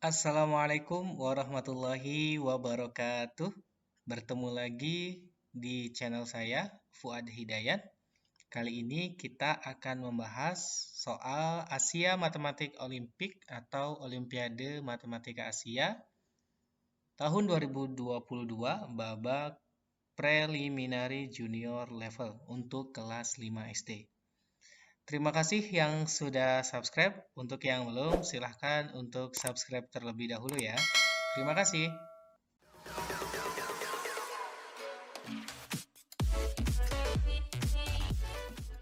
Assalamualaikum warahmatullahi wabarakatuh. Bertemu lagi di channel saya, Fuad Hidayat. Kali ini kita akan membahas soal Asia Matematik Olimpik atau Olimpiade Matematika Asia tahun 2022 babak preliminary junior level untuk kelas 5 SD. Terima kasih yang sudah subscribe. Untuk yang belum, silahkan untuk subscribe terlebih dahulu ya. Terima kasih.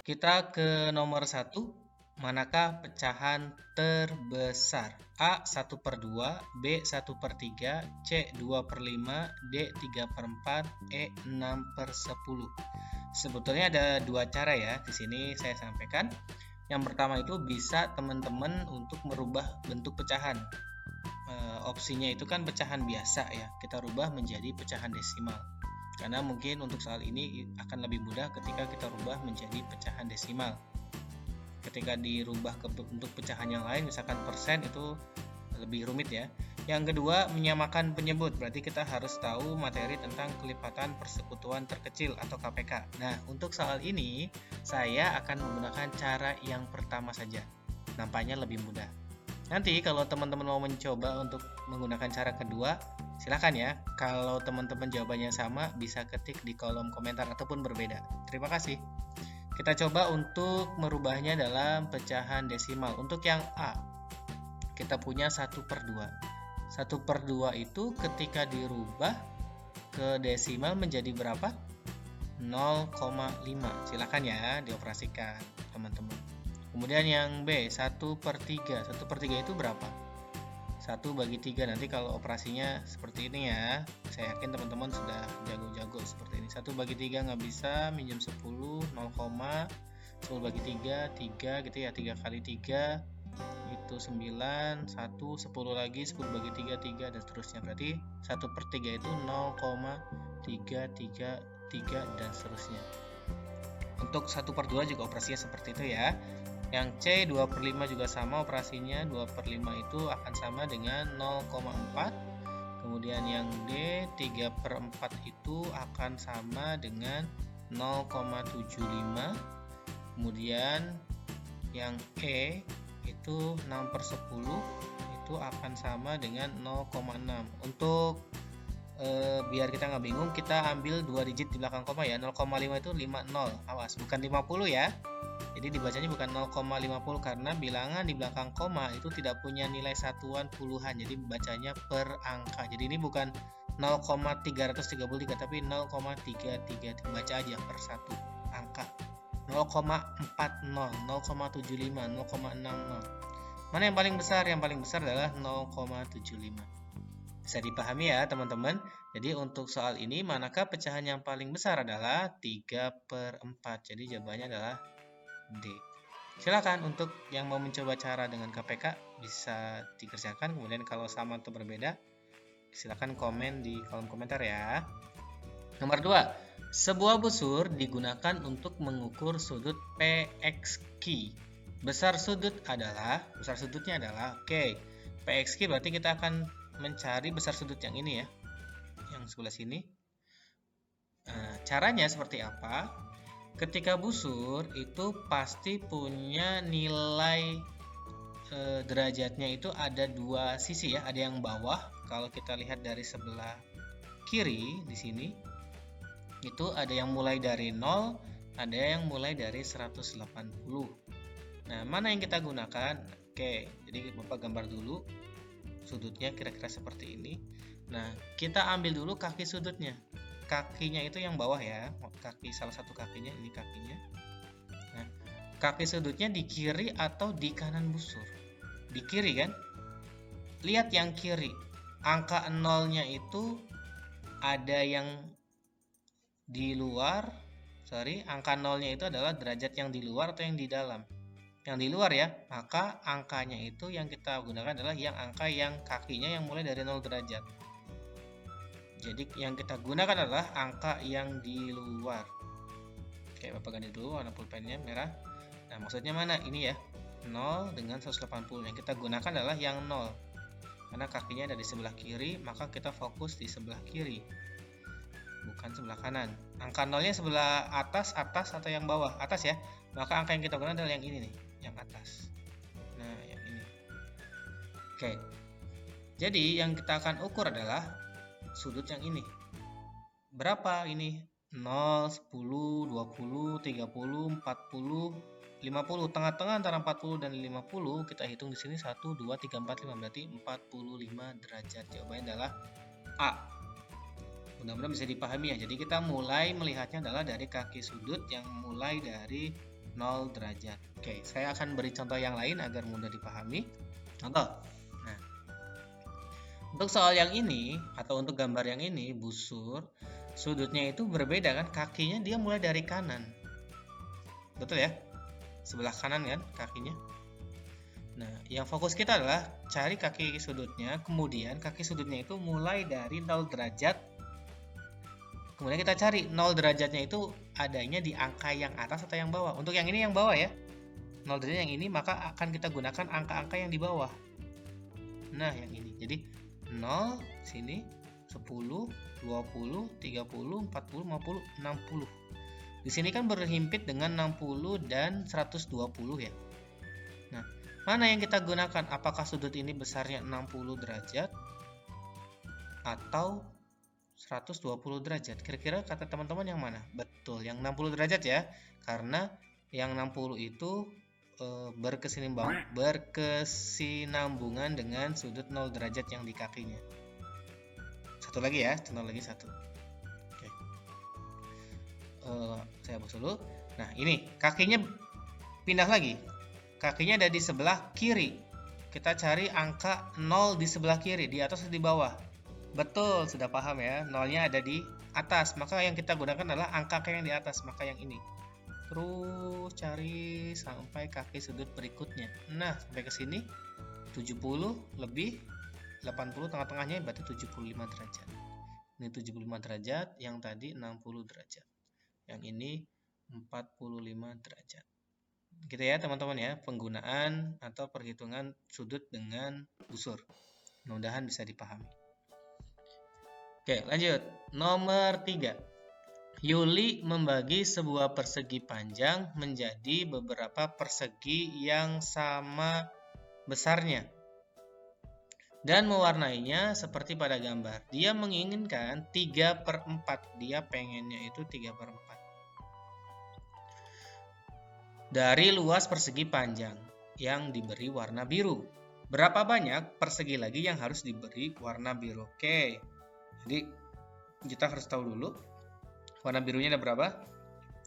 Kita ke nomor 1. Manakah pecahan terbesar? A 1/2, B 1/3, C 2/5, D 3/4, E 6/10. Sebetulnya ada dua cara ya. Di sini saya sampaikan. Yang pertama itu bisa teman-teman untuk merubah bentuk pecahan. Opsinya itu kan pecahan biasa ya. Kita rubah menjadi pecahan desimal. Karena mungkin untuk soal ini akan lebih mudah ketika kita rubah menjadi pecahan desimal. Ketika dirubah ke bentuk pecahan yang lain, misalkan persen, itu lebih rumit ya. Yang kedua, menyamakan penyebut. Berarti kita harus tahu materi tentang kelipatan persekutuan terkecil atau KPK. Nah, untuk soal ini, saya akan menggunakan cara yang pertama saja. Nampaknya lebih mudah. Nanti kalau teman-teman mau mencoba untuk menggunakan cara kedua, silakan ya. Kalau teman-teman jawabannya sama, bisa ketik di kolom komentar ataupun berbeda. Terima kasih. Kita coba untuk merubahnya dalam pecahan desimal. Untuk yang A, kita punya 1/2. 1/2 itu ketika dirubah ke desimal menjadi berapa? 0,5. Silakan ya dioperasikan, teman-teman. Kemudian yang B, 1/3. 1/3 itu berapa? 1/3. Nanti kalau operasinya seperti ini ya. Saya yakin teman-teman sudah jago-jago seperti ini. 1/3 nggak bisa, minjem 10, 0, 10/3, 3 gitu ya. 3 kali 3 itu 9, 1, 10 lagi, 10/3, 3 dan seterusnya. Berarti 1/3 itu 0,333 dan seterusnya. Untuk 1/2 juga operasinya seperti itu ya. Yang C 2/5 juga sama operasinya. 2/5 itu akan sama dengan 0,4. Kemudian yang D 3/4 itu akan sama dengan 0,75. Kemudian yang E itu 6/10 itu akan sama dengan 0,6. Untuk biar kita nggak bingung, kita ambil 2 digit di belakang koma ya. 0,5 itu 50. Awas, bukan 50 ya. Jadi dibacanya bukan 0,50 karena bilangan di belakang koma itu tidak punya nilai satuan puluhan. Jadi bacanya per angka. Jadi ini bukan 0,333 tapi 0,333. Baca aja per satu angka. 0,40, 0,75, 0,60. Mana yang paling besar? Yang paling besar adalah 0,75. Bisa dipahami ya teman-teman. Jadi untuk soal ini, manakah pecahan yang paling besar adalah 3/4. Jadi jawabannya adalah D. Silakan untuk yang mau mencoba cara dengan KPK bisa dikerjakan. Kemudian kalau sama atau berbeda, silakan komen di kolom komentar ya. Nomor 2. Sebuah busur digunakan untuk mengukur sudut PXQ. Besar sudutnya adalah oke. PXQ berarti kita akan mencari besar sudut yang ini ya. Yang sebelah sini. Nah, caranya seperti apa? Ketika busur itu pasti punya nilai derajatnya itu ada dua sisi ya. Ada yang bawah, kalau kita lihat dari sebelah kiri di sini, itu ada yang mulai dari 0, ada yang mulai dari 180. Nah, mana yang kita gunakan? Oke, jadi Bapak gambar dulu sudutnya kira-kira seperti ini. Nah, kita ambil dulu kaki sudutnya. Kakinya itu yang bawah ya, salah satu kakinya, ini kakinya. Nah, kaki sudutnya di kiri atau di kanan busur? Di kiri kan? Lihat yang kiri, angka 0-nya itu ada yang di luar, angka 0-nya itu adalah derajat yang di luar atau yang di dalam? Yang di luar ya, maka angkanya itu yang kita gunakan adalah angka yang kakinya yang mulai dari 0 derajat. Jadi yang kita gunakan adalah angka yang di luar. Oke, Bapak ganti dulu warna pulpennya merah. Nah, maksudnya mana? Ini ya, 0 dengan 180. Yang kita gunakan adalah yang 0. Karena kakinya ada di sebelah kiri, maka kita fokus di sebelah kiri, bukan sebelah kanan. Angka nolnya sebelah atas atau yang bawah? Atas ya. Maka angka yang kita gunakan adalah yang ini nih, yang atas. Nah, yang ini. Oke. Jadi yang kita akan ukur adalah sudut yang ini. Berapa ini? 0, 10, 20, 30, 40, 50. Tengah-tengah antara 40 dan 50 kita hitung di sini 1, 2, 3, 4, 5. Berarti 45 derajat. Jawabannya adalah A. Mudah-mudahan bisa dipahami ya. Jadi kita mulai melihatnya adalah dari kaki sudut yang mulai dari 0 derajat. Oke, saya akan beri contoh yang lain agar mudah dipahami. Contoh. Nah, untuk soal yang ini atau untuk gambar yang ini, busur, sudutnya itu berbeda kan, kakinya dia mulai dari kanan. Betul ya? Sebelah kanan kan kakinya. Nah, yang fokus kita adalah cari kaki sudutnya, kemudian kaki sudutnya itu mulai dari 0 derajat. Kemudian kita cari 0 derajatnya itu adanya di angka yang atas atau yang bawah. Untuk yang ini yang bawah ya. 0 derajat yang ini, maka akan kita gunakan angka-angka yang di bawah. Nah, yang ini. Jadi 0 sini, 10, 20, 30, 40, 50, 60. Di sini kan berhimpit dengan 60 dan 120 ya. Nah, mana yang kita gunakan? Apakah sudut ini besarnya 60 derajat atau 120 derajat? Kira-kira kata teman-teman yang mana? Betul, yang 60 derajat ya. Karena yang 60 itu berkesinambungan dengan sudut 0 derajat yang di kakinya. Satu lagi ya, contoh lagi satu. Oke. Saya hapus dulu. Nah, ini kakinya pindah lagi. Kakinya ada di sebelah kiri. Kita cari angka 0 di sebelah kiri, di atas atau di bawah? Betul, sudah paham ya. Nolnya ada di atas, maka yang kita gunakan adalah angka yang di atas, maka yang ini. Terus cari sampai kaki sudut berikutnya. Nah, sampai ke sini 70 lebih 80, tengah-tengahnya berarti 75 derajat. Ini 75 derajat, yang tadi 60 derajat. Yang ini 45 derajat. Gitu ya teman-teman ya, penggunaan atau perhitungan sudut dengan busur. Mudah-mudahan bisa dipahami. Oke, lanjut. Nomor 3. Yuli membagi sebuah persegi panjang menjadi beberapa persegi yang sama besarnya dan mewarnainya seperti pada gambar. Dia menginginkan 3/4. Dia pengennya itu 3/4 dari luas persegi panjang yang diberi warna biru. Berapa banyak persegi lagi yang harus diberi warna biru? Oke, jadi kita harus tahu dulu warna birunya ada berapa?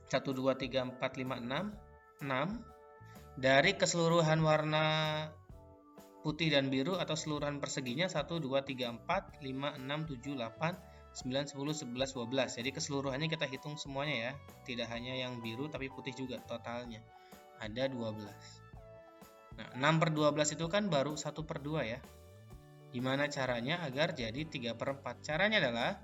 1, 2, 3, 4, 5, 6. 6 dari keseluruhan warna putih dan biru atau keseluruhan perseginya 1, 2, 3, 4, 5, 6, 7, 8, 9, 10, 11, 12. Jadi keseluruhannya kita hitung semuanya ya. Tidak hanya yang biru tapi putih juga totalnya. Ada 12. Nah, 6/12 itu kan baru 1/2 ya. Gimana caranya agar jadi 3/4? Caranya adalah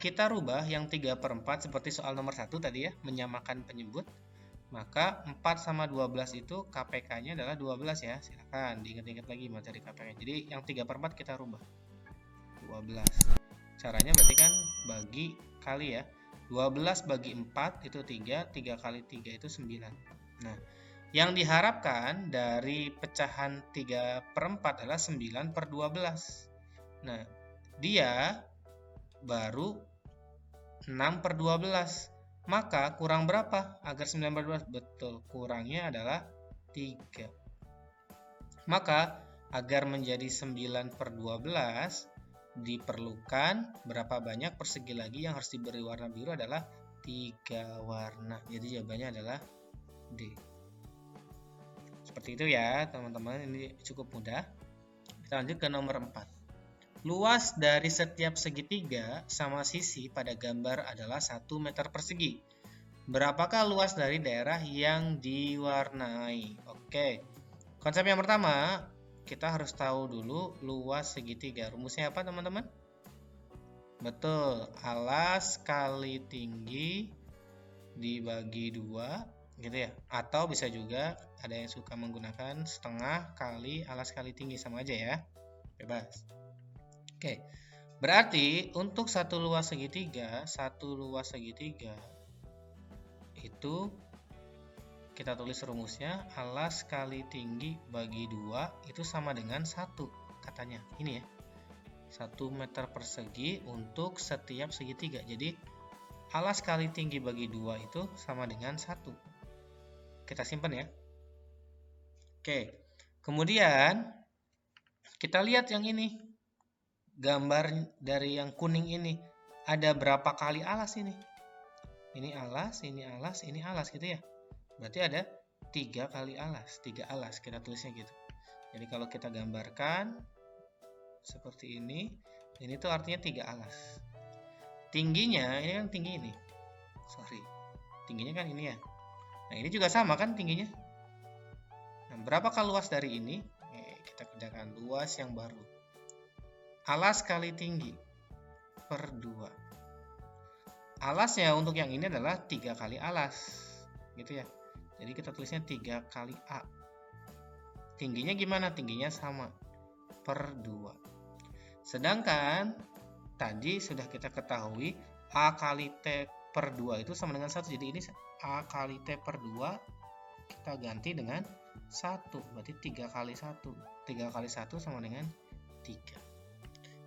kita rubah yang 3/4 seperti soal nomor 1 tadi ya, menyamakan penyebut. Maka 4 sama 12 itu KPK-nya adalah 12 ya. Silakan diingat-ingat lagi materi KPK. Jadi yang 3/4 kita rubah 12. Caranya berarti kan bagi kali ya. 12 bagi 4 itu 3, 3 kali 3 itu 9. Nah, yang diharapkan dari pecahan 3/4 adalah 9/12. Nah, dia baru 6/12. Maka kurang berapa agar 9/12? Betul, kurangnya adalah 3. Maka agar menjadi 9/12 diperlukan berapa banyak persegi lagi yang harus diberi warna biru adalah 3 warna. Jadi jawabannya adalah D. Seperti itu ya teman-teman, ini cukup mudah. Kita lanjut ke nomor 4. Luas dari setiap segitiga sama sisi pada gambar adalah 1 meter persegi. Berapakah luas dari daerah yang diwarnai? Oke, konsep yang pertama, kita harus tahu dulu luas segitiga. Rumusnya apa teman-teman? Betul, alas kali tinggi dibagi 2 gitu ya. Atau bisa juga ada yang suka menggunakan setengah kali alas kali tinggi, sama aja ya, bebas. Oke, berarti untuk satu luas segitiga itu kita tulis rumusnya alas kali tinggi bagi 2 itu sama dengan 1 katanya. Ini ya, 1 meter persegi untuk setiap segitiga. Jadi alas kali tinggi bagi 2 itu sama dengan 1. Kita simpan ya. Oke, kemudian kita lihat yang ini. Gambar dari yang kuning ini. Ada berapa kali alas ini? Ini alas, ini alas, ini alas gitu ya. Berarti ada 3 kali alas. 3 alas, kita tulisnya gitu. Jadi kalau kita gambarkan seperti ini tuh artinya 3 alas. Tingginya, ini kan tinggi ini. Sorry. Tingginya kan ini ya. Nah ini juga sama kan tingginya. Nah berapakah luas dari ini? Kita kerjakan luas yang baru. Alas kali tinggi per 2. Alasnya untuk yang ini adalah 3 kali alas. Gitu ya. Jadi kita tulisnya 3 kali A. Tingginya gimana? Tingginya sama. Per 2. Sedangkan tadi sudah kita ketahui A kali T per 2 itu sama dengan 1. Jadi ini A kali T per 2 kita ganti dengan 1. Berarti 3 kali 1. 3 kali 1 sama dengan 3.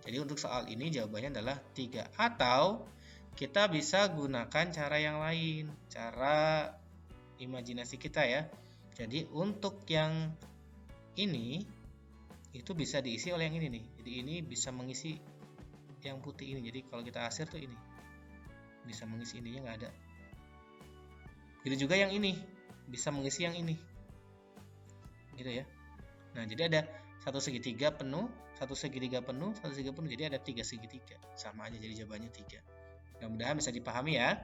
Jadi untuk soal ini jawabannya adalah 3. Atau kita bisa gunakan cara yang lain. Cara imajinasi kita ya. Jadi untuk yang ini itu bisa diisi oleh yang ini nih. Jadi ini bisa mengisi yang putih ini. Jadi kalau kita asir tuh ini bisa mengisi ininya, nggak ada. Gitu juga yang ini bisa mengisi yang ini. Gitu ya. Nah, jadi ada satu segitiga penuh, satu segitiga penuh, satu segitiga penuh. Jadi ada 3 segitiga. Sama aja, jadi jawabannya 3. Mudah-mudahan bisa dipahami ya.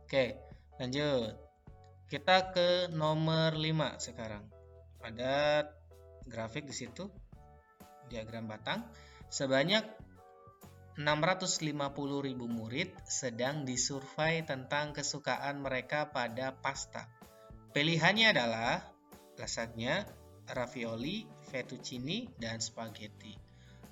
Oke, lanjut. Kita ke nomor 5 sekarang. Ada grafik di situ, diagram batang. Sebanyak 650.000 murid sedang disurvei tentang kesukaan mereka pada pasta. Pilihannya adalah lasagna, ravioli, fettuccine, dan spaghetti.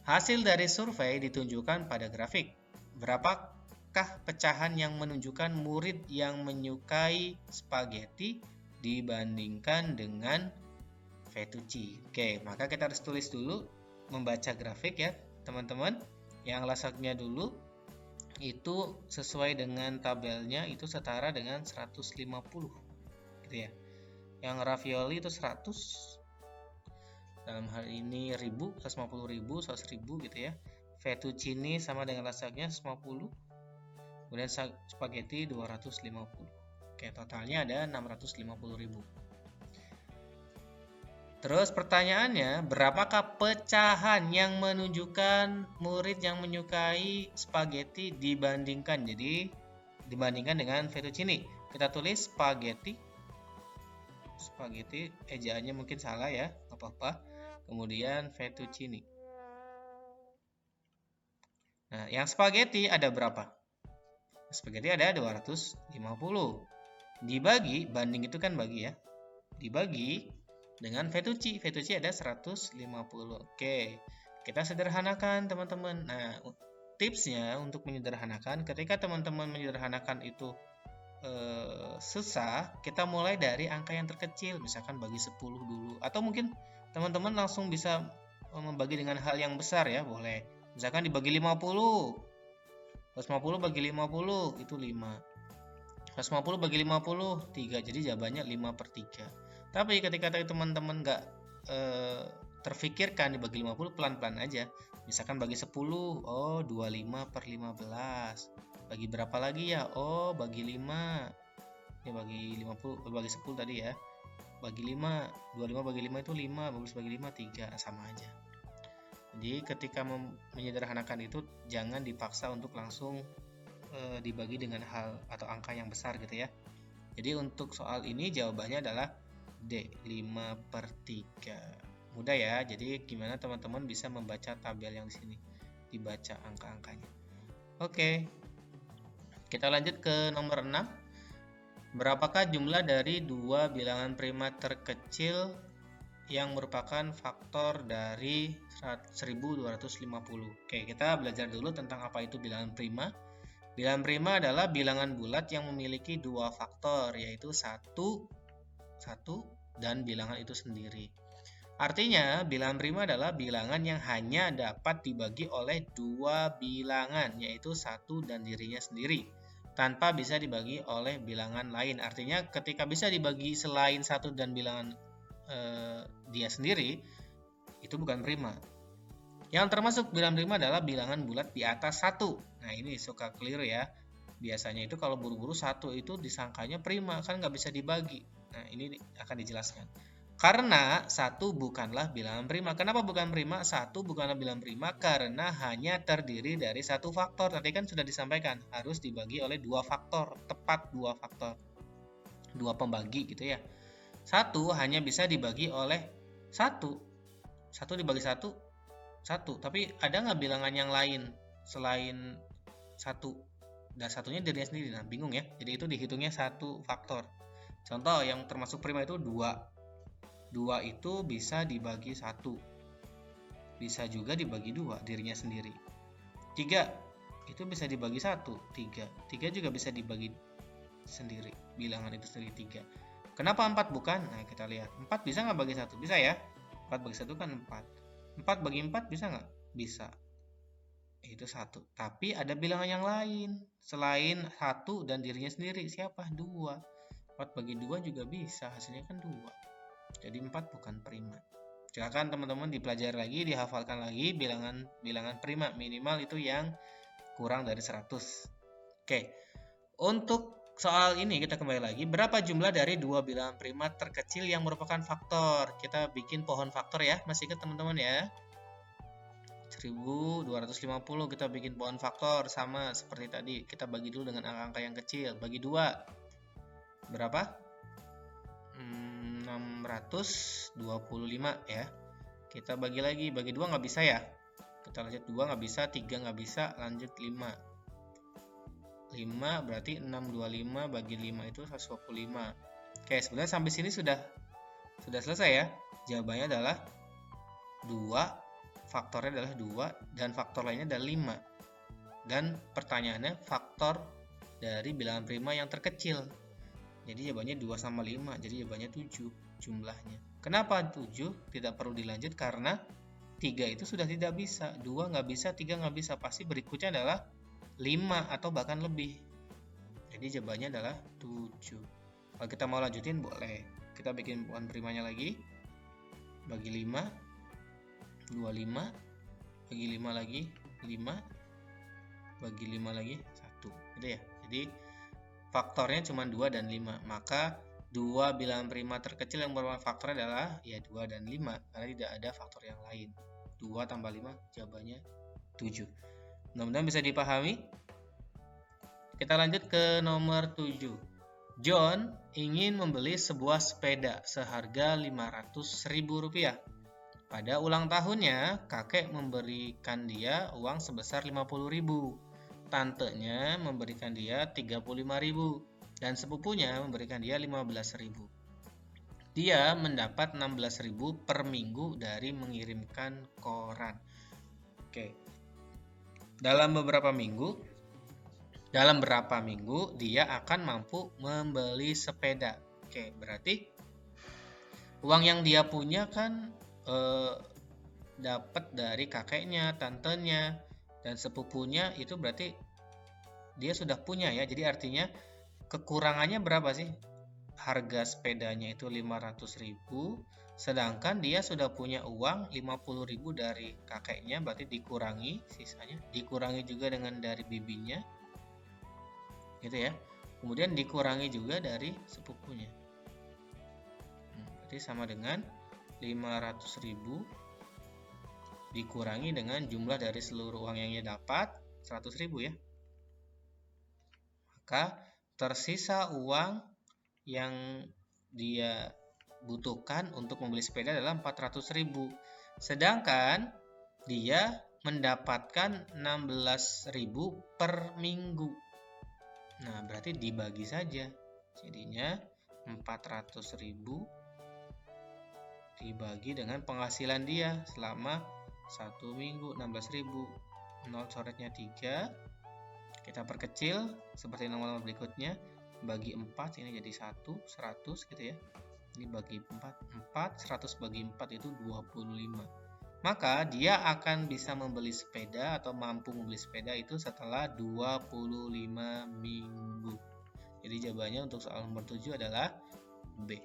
Hasil dari survei ditunjukkan pada grafik. Berapakah pecahan yang menunjukkan murid yang menyukai spaghetti dibandingkan dengan fettuccine? Oke, maka kita harus tulis dulu, membaca grafik ya teman-teman. Yang lasagna dulu itu sesuai dengan tabelnya itu setara dengan 150 gitu ya. Yang ravioli itu 100, dalam hal ini 1000, 150.000, 100.000 gitu ya. Fettuccine sama dengan lasagna 150, kemudian spaghetti 250. Oke, totalnya ada 650.000. Terus pertanyaannya, berapakah pecahan yang menunjukkan murid yang menyukai spaghetti dibandingkan? Jadi dibandingkan dengan fettuccine. Kita tulis spaghetti. Spaghetti ejaannya mungkin salah ya, nggak apa-apa. Kemudian fettuccine. Nah, yang spaghetti ada berapa? Spaghetti ada 250. Dibagi, banding itu kan bagi ya. Dibagi dengan fettuccine. Fettuccine ada 150. Oke, kita sederhanakan teman-teman. Nah, tipsnya untuk menyederhanakan, ketika teman-teman menyederhanakan itu susah, kita mulai dari angka yang terkecil. Misalkan bagi 10 dulu. Atau mungkin teman-teman langsung bisa membagi dengan hal yang besar ya, boleh. Misalkan dibagi 50. 150 bagi 50 itu 5. 150 bagi 50, 3. Jadi jawabannya 5/3. Tapi ketika teman-teman nggak terfikirkan dibagi 50, pelan-pelan aja. Misalkan bagi 10, oh 25/15. Bagi berapa lagi ya? Oh bagi 5. Ya bagi 50, bagi 10 tadi ya. Bagi 5, 25 bagi 5 itu 5, 15 bagi 5 3, sama aja. Jadi ketika menyederhanakan itu jangan dipaksa untuk langsung dibagi dengan hal atau angka yang besar gitu ya. Jadi untuk soal ini jawabannya adalah D, 5/3. Mudah ya. Jadi gimana teman-teman bisa membaca tabel yang di sini, dibaca angka-angkanya. Oke. Kita lanjut ke nomor 6. Berapakah jumlah dari dua bilangan prima terkecil yang merupakan faktor dari 1250? Oke, kita belajar dulu tentang apa itu bilangan prima. Bilangan prima adalah bilangan bulat yang memiliki dua faktor, yaitu 1 dan bilangan itu sendiri. Artinya, bilangan prima adalah bilangan yang hanya dapat dibagi oleh dua bilangan, yaitu 1 dan dirinya sendiri, tanpa bisa dibagi oleh bilangan lain. Artinya, ketika bisa dibagi selain 1 dan bilangan dia sendiri, itu bukan prima. Yang termasuk bilangan prima adalah bilangan bulat di atas 1. Nah, ini suka keliru ya. Biasanya itu kalau buru-buru 1 itu disangkanya prima, kan nggak bisa dibagi. Nah, ini akan dijelaskan. Karena 1 bukanlah bilangan prima. Kenapa bukan prima? 1 bukanlah bilangan prima karena hanya terdiri dari satu faktor. Tadi kan sudah disampaikan, harus dibagi oleh dua faktor, tepat dua faktor. Dua pembagi gitu ya. 1 hanya bisa dibagi oleh 1. 1 dibagi 1, 1. Tapi ada nggak bilangan yang lain selain 1? Dan satunya dirinya sendiri. Nah, bingung ya. Jadi itu dihitungnya satu faktor. Contoh yang termasuk prima itu 2. 2 itu bisa dibagi 1. Bisa juga dibagi 2, dirinya sendiri. 3 itu bisa dibagi 1, 3. 3 juga bisa dibagi sendiri, bilangan itu sendiri 3. Kenapa 4 bukan? Nah, kita lihat. 4 bisa nggak bagi 1? Bisa ya. 4 bagi 1 kan 4. 4 bagi 4 bisa nggak? Bisa. Itu 1. Tapi ada bilangan yang lain selain 1 dan dirinya sendiri. Siapa? 2. 4 bagi 2 juga bisa, hasilnya kan 2. Jadi 4 bukan prima. Silakan teman-teman dipelajari lagi, dihafalkan lagi bilangan prima minimal itu yang kurang dari 100. Oke. Untuk soal ini kita kembali lagi. Berapa jumlah dari dua bilangan prima terkecil yang merupakan faktor? Kita bikin pohon faktor ya. Masih ingat teman-teman ya? 1250 kita bikin pohon faktor sama seperti tadi. Kita bagi dulu dengan angka-angka yang kecil. Bagi 2. Berapa? 625 ya. Kita bagi lagi, bagi 2 nggak bisa ya. Kita lanjut 2 nggak bisa, 3 nggak bisa, lanjut 5. 5 berarti 625 bagi 5 itu 125. Oke, sebenarnya sampai sini sudah selesai ya. Jawabannya adalah 2, faktornya adalah 2 dan faktor lainnya adalah 5. Dan pertanyaannya faktor dari bilangan prima yang terkecil. Jadi jawabannya 2 sama 5, jadi jawabannya 7 jumlahnya. Kenapa 7? Tidak perlu dilanjut karena 3 itu sudah tidak bisa, 2 nggak bisa, 3 nggak bisa. Pasti berikutnya adalah 5 atau bahkan lebih. Jadi jawabannya adalah 7. Kalau kita mau lanjutin boleh. Kita bikin pohon primanya lagi. Bagi 5, 25, bagi 5 lagi, 5, bagi 5 lagi, 1. Gitu ya. Jadi faktornya cuma 2 dan 5. Maka dua bilangan prima terkecil yang merupakan faktornya adalah ya 2 dan 5 karena tidak ada faktor yang lain. 2 tambah 5 jawabannya 7. Mudah-mudahan bisa dipahami. Kita lanjut ke nomor 7. John ingin membeli sebuah sepeda seharga Rp500.000. Pada ulang tahunnya, kakek memberikan dia uang sebesar Rp50.000. Tantenya memberikan dia Rp35.000 dan sepupunya memberikan dia Rp15.000. Dia mendapat Rp16.000 per minggu dari mengirimkan koran. Oke. Dalam berapa minggu dia akan mampu membeli sepeda. Oke, berarti uang yang dia punya kan dapat dari kakeknya, tantenya, dan sepupunya, itu berarti dia sudah punya ya. Jadi artinya kekurangannya berapa sih? Harga sepedanya itu 500.000, sedangkan dia sudah punya uang 50.000 dari kakeknya, berarti dikurangi sisanya, dikurangi juga dengan dari bibinya. Gitu ya. Kemudian dikurangi juga dari sepupunya. Berarti sama dengan 500.000 dikurangi dengan jumlah dari seluruh uang yang ia dapat 100.000 ya. Maka tersisa uang yang dia butuhkan untuk membeli sepeda adalah 400.000. Sedangkan dia mendapatkan 16.000 per minggu. Nah, berarti dibagi saja. Jadinya 400.000 dibagi dengan penghasilan dia selama 1 minggu 16.000. 0 coretnya 3. Kita perkecil seperti nomor berikutnya. Bagi 4 ini jadi 100 gitu ya. Ini bagi 4, 100 bagi 4 itu 25. Maka dia akan bisa membeli sepeda atau mampu membeli sepeda itu setelah 25 minggu. Jadi jawabannya untuk soal nomor 7 adalah B.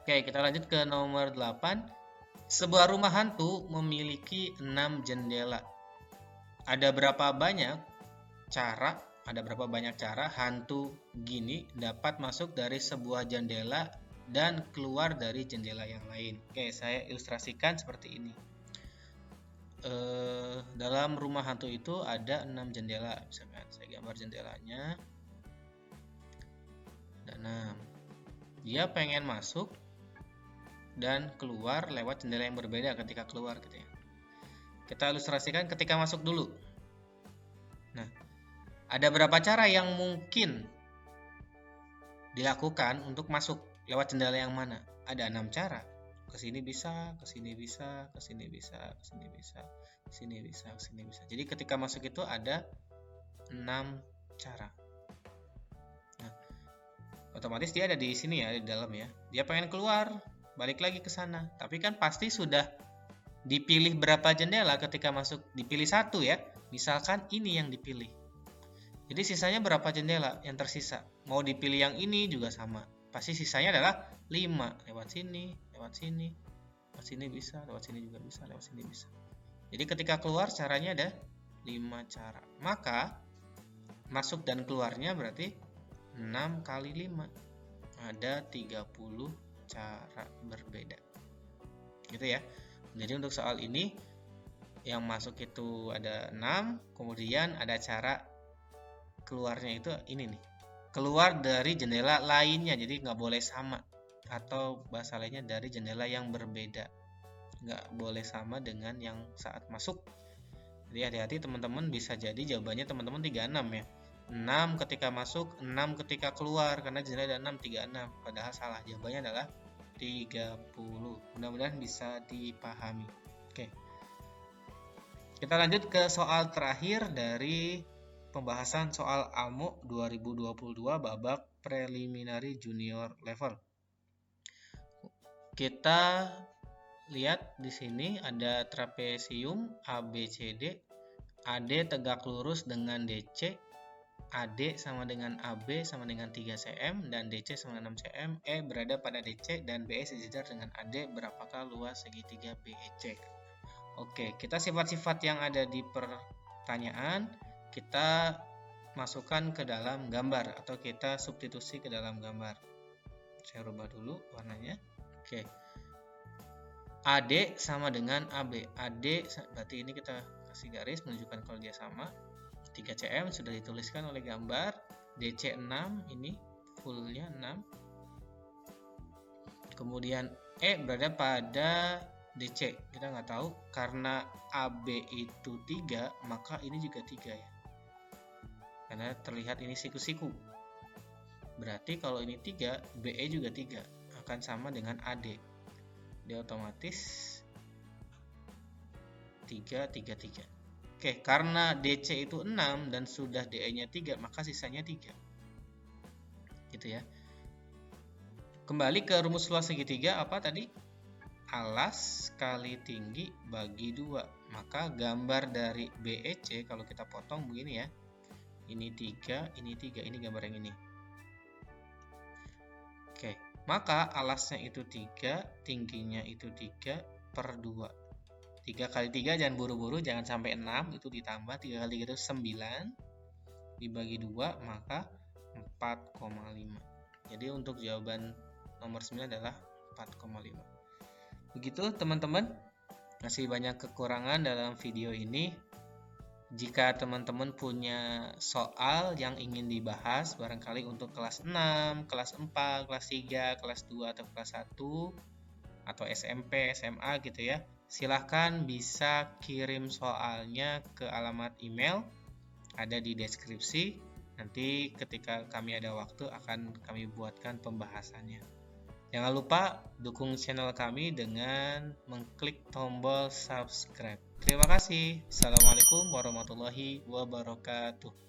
Oke, kita lanjut ke nomor 8. Sebuah rumah hantu memiliki 6 jendela. Ada berapa banyak cara hantu gini dapat masuk dari sebuah jendela dan keluar dari jendela yang lain? Oke, saya ilustrasikan seperti ini. Dalam rumah hantu itu ada 6 jendela. Misalkan saya gambar jendelanya. Ada 6. Dia pengen masuk dan keluar lewat jendela yang berbeda ketika keluar gitu ya. Kita ilustrasikan ketika masuk dulu. Nah, ada berapa cara yang mungkin dilakukan untuk masuk lewat jendela yang mana? Ada 6 cara. Kesini bisa, kesini bisa, kesini bisa, kesini bisa, kesini bisa, kesini bisa. Jadi ketika masuk itu ada 6 cara. Nah, otomatis dia ada di sini ya, di dalam ya. Dia pengen keluar, balik lagi ke sana. Tapi kan pasti sudah dipilih berapa jendela ketika masuk. Dipilih 1 ya. Misalkan ini yang dipilih. Jadi sisanya berapa jendela yang tersisa? Mau dipilih yang ini juga sama. Pasti sisanya adalah 5. Lewat sini, lewat sini, lewat sini bisa, lewat sini juga bisa, lewat sini bisa. Jadi ketika keluar caranya ada 5 cara. Maka masuk dan keluarnya berarti 6 kali 5. Ada 30 cara berbeda. Gitu ya. Jadi untuk soal ini yang masuk itu ada 6, kemudian ada cara keluarnya itu ini nih, keluar dari jendela lainnya, jadi nggak boleh sama, atau bahasa lainnya dari jendela yang berbeda, nggak boleh sama dengan yang saat masuk. Jadi hati-hati teman-teman, bisa jadi jawabannya teman-teman 36 ya, 6 ketika masuk, 6 ketika keluar, karena jendela ada 6, 36, padahal salah, jawabannya adalah 30. Mudah-mudahan bisa dipahami. Oke, kita lanjut ke soal terakhir dari pembahasan soal ALMO 2022 babak preliminary junior level. Kita lihat di sini ada trapesium ABCD, AD tegak lurus dengan DC, AD sama dengan AB sama dengan 3 cm dan DC sama dengan 6 cm, E berada pada DC dan BE sejajar dengan AD, berapakah luas segitiga BEC? Oke, kita sifat-sifat yang ada di pertanyaan kita masukkan ke dalam gambar atau kita substitusi ke dalam gambar. Saya rubah dulu warnanya. Oke. AD sama dengan AB. AD berarti ini kita kasih garis menunjukkan kalau dia sama. 3 cm sudah dituliskan oleh gambar. DC 6 ini fullnya 6. Kemudian E berada pada DC. Kita nggak tahu karena AB itu 3, maka ini juga 3 ya. Karena terlihat ini siku-siku. Berarti kalau ini 3, BE juga 3. Akan sama dengan AD. Dia otomatis 3, 3, 3. Oke, karena DC itu 6 dan sudah DE-nya 3, maka sisanya 3. Gitu ya. Kembali ke rumus luas segitiga, apa tadi? Alas kali tinggi bagi 2. Maka gambar dari BEC kalau kita potong begini ya. Ini 3, ini 3, ini gambar yang ini. Oke, maka alasnya itu 3, tingginya itu 3 per 2. 3 kali 3, jangan buru-buru, jangan sampai 6, itu ditambah. 3 kali 3 itu 9, dibagi 2, maka 4,5. Jadi untuk jawaban nomor 9 adalah 4,5. Begitu teman-teman, masih banyak kekurangan dalam video ini. Jika teman-teman punya soal yang ingin dibahas, barangkali untuk kelas 6, kelas 4, kelas 3, kelas 2, atau kelas 1, atau SMP, SMA gitu ya, silahkan bisa kirim soalnya ke alamat email, ada di deskripsi. Nanti ketika kami ada waktu akan kami buatkan pembahasannya. Jangan lupa dukung channel kami dengan mengklik tombol subscribe. Terima kasih. Assalamualaikum warahmatullahi wabarakatuh.